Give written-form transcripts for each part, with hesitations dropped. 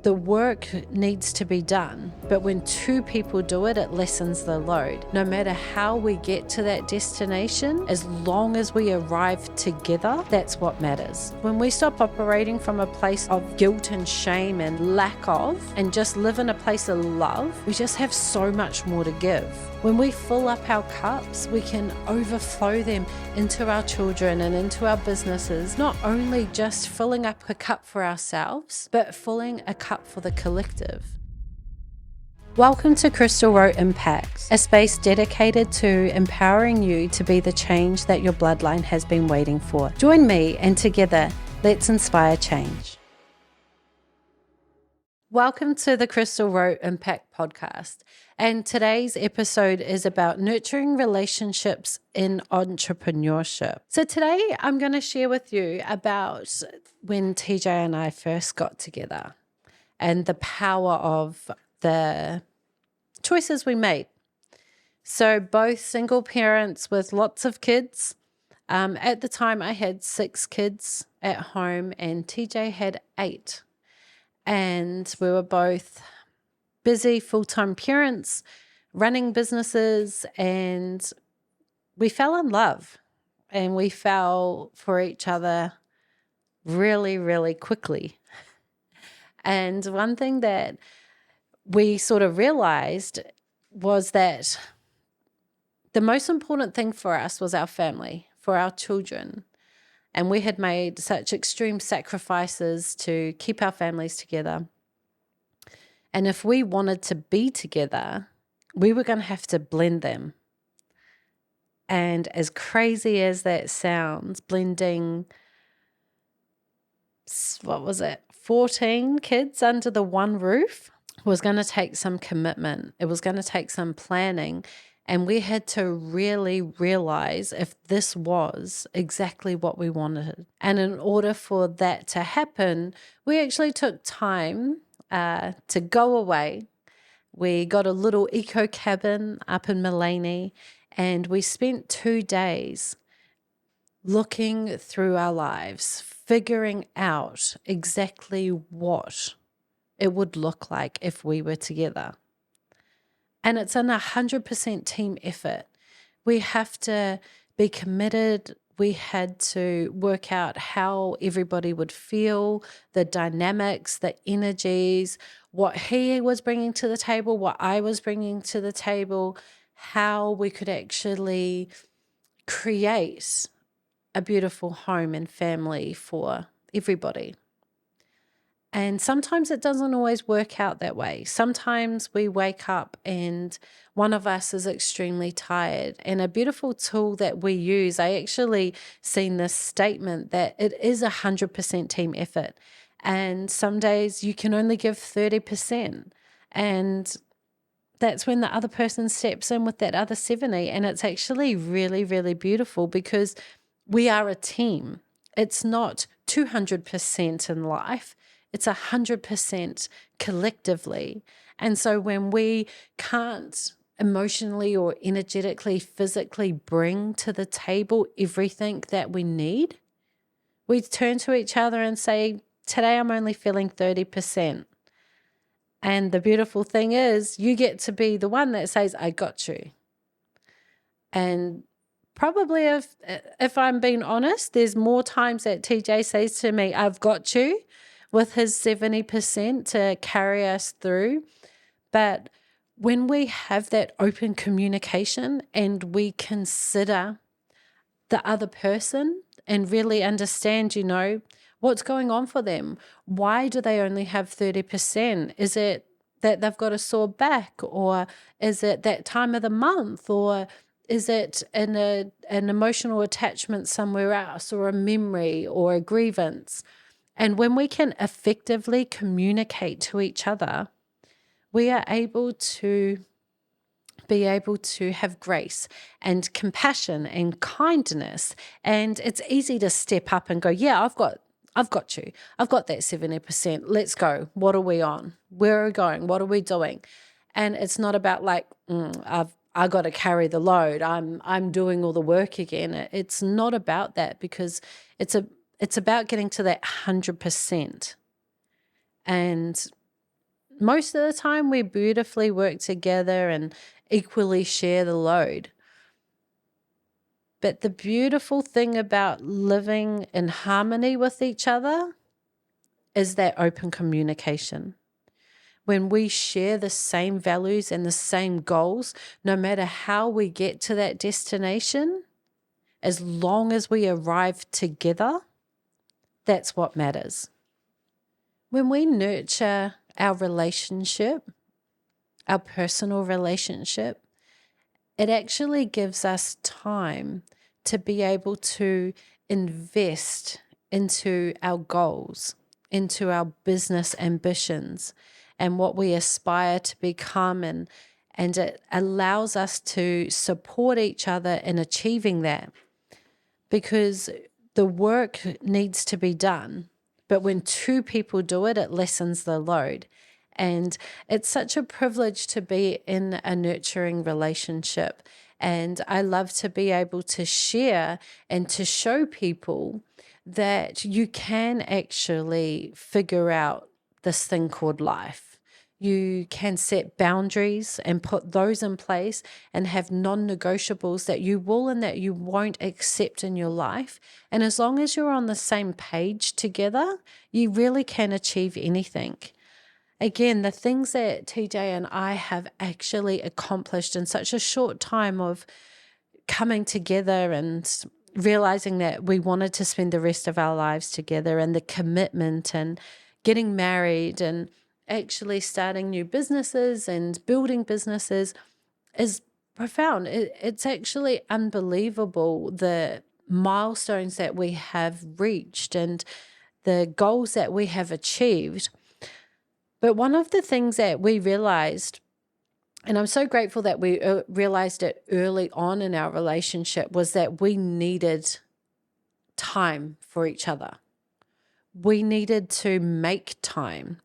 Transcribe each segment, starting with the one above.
The work needs to be done, but when two people do it, it lessens the load. No matter how we get to that destination, as long as we arrive together, that's what matters. When we stop operating from a place of guilt and shame and lack of, and just live in a place of love, we just have so much more to give. When we fill up our cups, we can overflow them into our children and into our businesses, not only just filling up a cup for ourselves, but filling a cup for the collective. Welcome to Krystal Rowe Impact, a space dedicated to empowering you to be the change that your bloodline has been waiting for. Join me and together, let's inspire change. Welcome to the Krystal Rowe Impact Podcast. And today's episode is about nurturing relationships in entrepreneurship. So today I'm going to share with you about when TJ and I first got together and the power of the choices we made. So both single parents with lots of kids. At the time I had 6 kids at home and TJ had 8. And we were both busy full-time parents, running businesses, and we fell in love and we fell for each other really, really quickly. And one thing that we sort of realized was that the most important thing for us was our family, for our children. And we had made such extreme sacrifices to keep our families together. And if we wanted to be together, we were going to have to blend them. And as crazy as that sounds, blending, 14 kids under the one roof was going to take some commitment. It was going to take some planning. And we had to really realize if this was exactly what we wanted. And in order for that to happen, we actually took time to go away. We got a little eco cabin up in Mullaney, and we spent 2 days looking through our lives, figuring out exactly what it would look like if we were together. And it's an 100% team effort. We have to be committed. We had to work out how everybody would feel, the dynamics, the energies, what he was bringing to the table, what I was bringing to the table, how we could actually create a beautiful home and family for everybody. And sometimes it doesn't always work out that way. Sometimes we wake up and one of us is extremely tired. And a beautiful tool that we use, I actually seen this statement that it is 100% team effort. And some days you can only give 30%. And that's when the other person steps in with that other 70. And it's actually really, really beautiful because we are a team. It's not 200% in life. It's 100% collectively. And so when we can't emotionally or energetically, physically bring to the table everything that we need, we turn to each other and say, today I'm only feeling 30%. And the beautiful thing is you get to be the one that says, I got you. And probably if I'm being honest, there's more times that TJ says to me, I've got you, with his 70% to carry us through. But when we have that open communication and we consider the other person and really understand, what's going on for them? Why do they only have 30%? Is it that they've got a sore back, or is it that time of the month, or is it an emotional attachment somewhere else, or a memory or a grievance? And when we can effectively communicate to each other, we are able to have grace and compassion and kindness. And it's easy to step up and go, yeah, I've got you. I've got that 70%. Let's go. What are we on? Where are we going? What are we doing? And it's not about like, I got to carry the load. I'm doing all the work again. It's not about that, because it's about getting to that 100%. And most of the time we beautifully work together and equally share the load. But the beautiful thing about living in harmony with each other is that open communication. When we share the same values and the same goals, no matter how we get to that destination, as long as we arrive together, that's what matters. When we nurture our relationship, our personal relationship, it actually gives us time to be able to invest into our goals, into our business ambitions, and what we aspire to become. And it allows us to support each other in achieving that, because the work needs to be done. But when two people do it, it lessens the load. And it's such a privilege to be in a nurturing relationship. And I love to be able to share and to show people that you can actually figure out this thing called life. You can set boundaries and put those in place and have non-negotiables that you will and that you won't accept in your life. And as long as you're on the same page together, you really can achieve anything. Again, the things that TJ and I have actually accomplished in such a short time of coming together and realizing that we wanted to spend the rest of our lives together, and the commitment and getting married and actually starting new businesses and building businesses is profound. It's actually unbelievable, the milestones that we have reached and the goals that we have achieved. But one of the things that we realized, and I'm so grateful that we realized it early on in our relationship, was that we needed time for each other. We needed to make time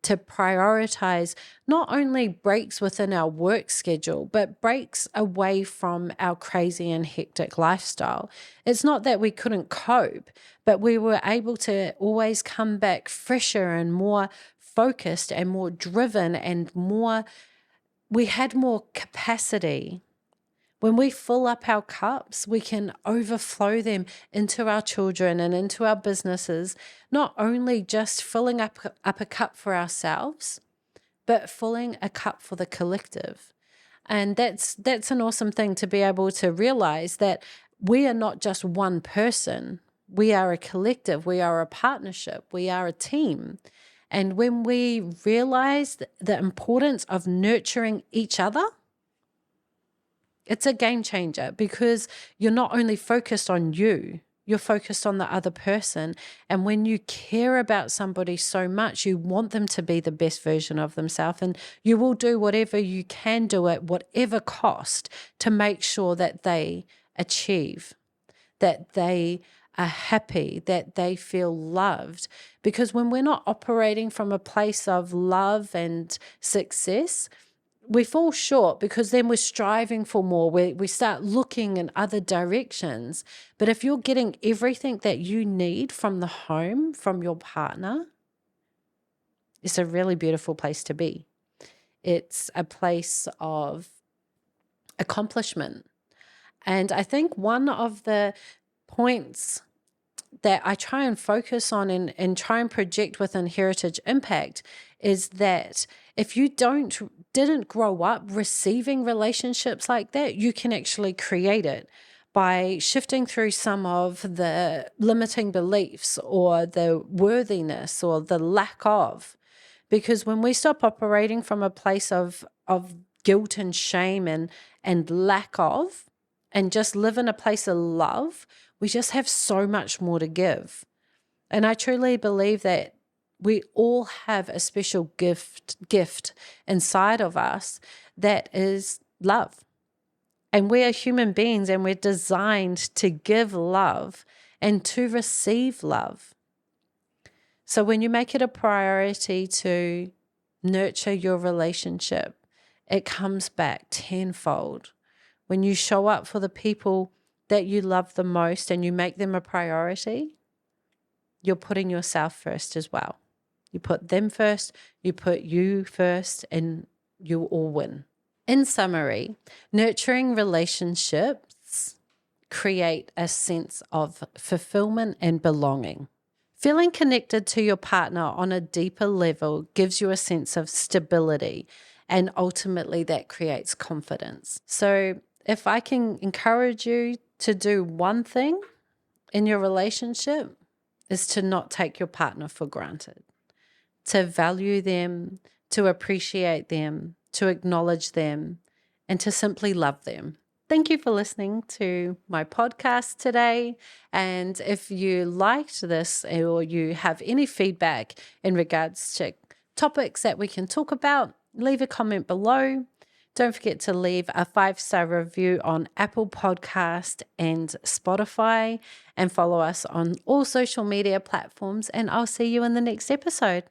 to prioritize not only breaks within our work schedule, but breaks away from our crazy and hectic lifestyle. It's not that we couldn't cope, but we were able to always come back fresher and more focused and more driven and we had more capacity. When we fill up our cups, we can overflow them into our children and into our businesses, not only just filling up a cup for ourselves, but filling a cup for the collective. And that's an awesome thing to be able to realize that we are not just one person. We are a collective. We are a partnership. We are a team. And when we realize the importance of nurturing each other, it's a game changer, because you're not only focused on you, you're focused on the other person. And when you care about somebody so much, you want them to be the best version of themselves, and you will do whatever you can do at whatever cost to make sure that they achieve, that they are happy, that they feel loved. Because when we're not operating from a place of love and success, we fall short, because then we're striving for more. We start looking in other directions. But if you're getting everything that you need from the home, from your partner, it's a really beautiful place to be. It's a place of accomplishment. And I think one of the points that I try and focus on and try and project within Heritage Impact is that if you didn't grow up receiving relationships like that, you can actually create it by shifting through some of the limiting beliefs or the worthiness or the lack of. Because when we stop operating from a place of guilt and shame and lack of, and just live in a place of love, we just have so much more to give. And I truly believe that we all have a special gift inside of us that is love. And we are human beings, and we're designed to give love and to receive love. So when you make it a priority to nurture your relationship, it comes back tenfold. When you show up for the people that you love the most and you make them a priority, you're putting yourself first as well. You put them first, you put you first, and you all win. In summary, nurturing relationships create a sense of fulfillment and belonging. Feeling connected to your partner on a deeper level gives you a sense of stability, and ultimately that creates confidence. So if I can encourage you to do one thing in your relationship, is to not take your partner for granted, to value them, to appreciate them, to acknowledge them, and to simply love them. Thank you for listening to my podcast today. And if you liked this or you have any feedback in regards to topics that we can talk about, leave a comment below. Don't forget to leave a 5-star review on Apple Podcast and Spotify, and follow us on all social media platforms. And I'll see you in the next episode.